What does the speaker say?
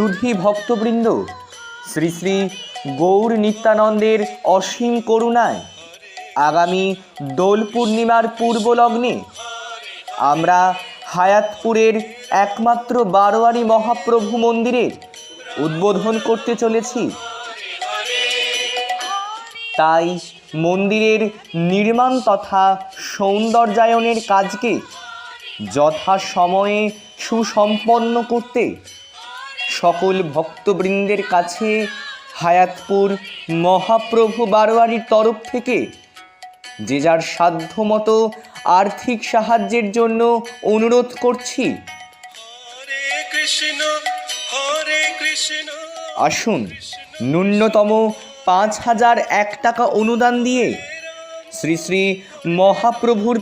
সুধী ভক্তবৃন্দ, শ্রী শ্রী গৌর নিত্যানন্দের অসীম করুণায় আগামী দোল পূর্ণিমার পূর্বলগ্নে আমরা হায়াতপুরের একমাত্র বারোয়ারি মহাপ্রভু মন্দিরের উদ্বোধন করতে চলেছি। তাই মন্দিরের নির্মাণ তথা সৌন্দর্যায়নের কাজকে যথাসময়ে সুসম্পন্ন করতে সকল ভক্তবৃন্দের কাছে হায়াতপুর মহাপ্রভু বারোয়ারির তরফ থেকে যে যার সাধ্যমতো আর্থিক সাহায্যের জন্য অনুরোধ করছি। আসুন, ন্যূনতম ৫,০০১ টাকা অনুদান দিয়ে শ্রী শ্রী মহাপ্রভুর